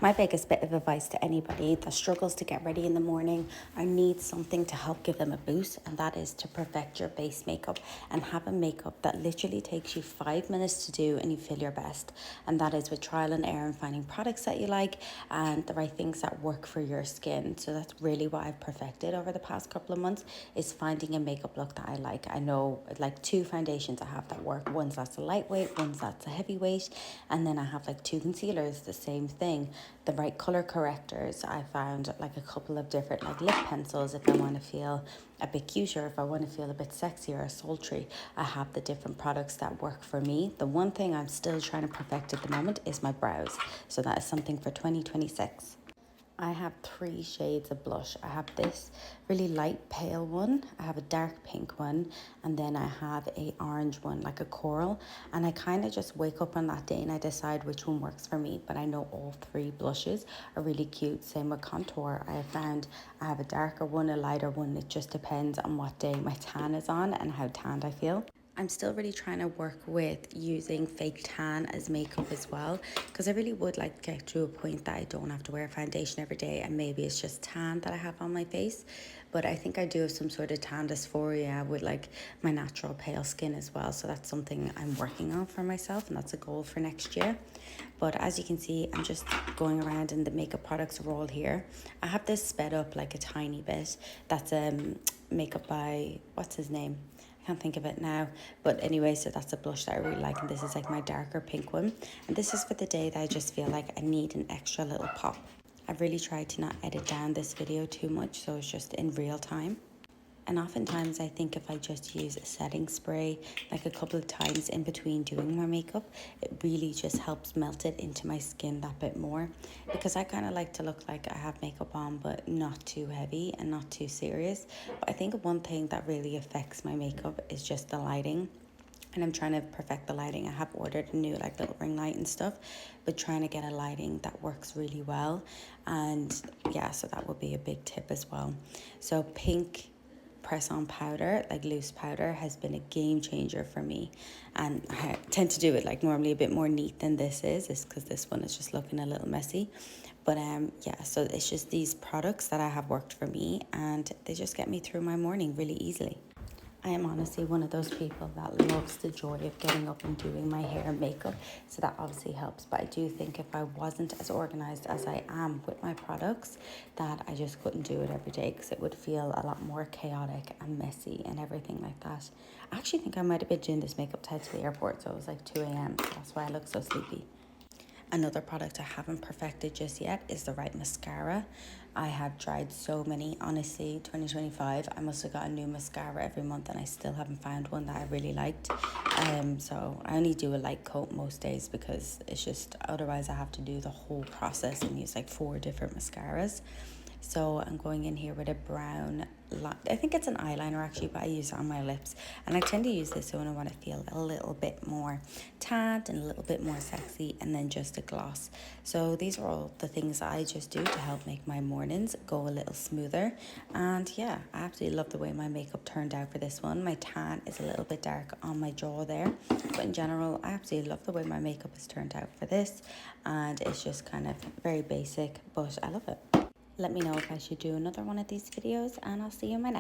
My biggest bit of advice to anybody that struggles to get ready in the morning or needs something to help give them a boost, and that is to perfect your base makeup and have a makeup that literally takes you 5 minutes to do and you feel your best. And that is with trial and error and finding products that you like and the right things that work for your skin. So that's really what I've perfected over the past couple of months, is finding a makeup look that I like. I know like 2 foundations I have that work. One's that's a lightweight, one's that's a heavyweight, and then I have like 2 concealers, the same thing. The right color correctors. I found like a couple of different like lip pencils if I want to feel a bit cuter, if I want to feel a bit sexier or sultry. I have the different products that work for me. The one thing I'm still trying to perfect at the moment is my brows. So that is something for 2026. I have 3 shades of blush. I have this really light pale one, I have a dark pink one, and then I have a orange one, like a coral. And I kind of just wake up on that day and I decide which one works for me. But I know all 3 blushes are really cute. Same with contour. I have found I have a darker one, a lighter one. It just depends on what day my tan is on and how tanned I feel. I'm still really trying to work with using fake tan as makeup as well, because I really would like to get to a point that I don't have to wear foundation every day and maybe it's just tan that I have on my face. But I think I do have some sort of tan dysphoria with like my natural pale skin as well, so that's something I'm working on for myself and that's a goal for next year. But as you can see, I'm just going around and the makeup products are all here. I have this sped up like a tiny bit. That's makeup by, what's his name? I can't think of it now, but anyway, so that's a blush that I really like, and this is like my darker pink one, and this is for the day that I just feel like I need an extra little pop. I've really tried to not edit down this video too much, so it's just in real time. And oftentimes I think if I just use a setting spray like a couple of times in between doing my makeup, it really just helps melt it into my skin that bit more, because I kind of like to look like I have makeup on but not too heavy and not too serious. But I think one thing that really affects my makeup is just the lighting, and I'm trying to perfect the lighting. I have ordered a new like little ring light and stuff, but trying to get a lighting that works really well. And yeah, so that would be a big tip as well. So pink press on powder, like loose powder, has been a game changer for me, and I tend to do it like normally a bit more neat than this is because this one is just looking a little messy. But yeah, so it's just these products that I have worked for me and they just get me through my morning really easily. I am honestly one of those people that loves the joy of getting up and doing my hair and makeup, so that obviously helps. But I do think if I wasn't as organized as I am with my products, that I just couldn't do it every day because it would feel a lot more chaotic and messy and everything like that. I actually think I might have been doing this makeup to head to the airport, so it was like 2 a.m. So that's why I look so sleepy. Another product I haven't perfected just yet is the right mascara. I have tried so many. Honestly, 2025, I must have got a new mascara every month and I still haven't found one that I really liked. So I only do a light coat most days because it's just, otherwise I have to do the whole process and use like 4 different mascaras. So I'm going in here with a brown, I think it's an eyeliner actually, but I use it on my lips. And I tend to use this when I want to feel a little bit more tanned and a little bit more sexy, and then just a gloss. So these are all the things that I just do to help make my mornings go a little smoother. And yeah, I absolutely love the way my makeup turned out for this one. My tan is a little bit dark on my jaw there, but in general, I absolutely love the way my makeup has turned out for this. And it's just kind of very basic, but I love it. Let me know if I should do another one of these videos, and I'll see you in my next.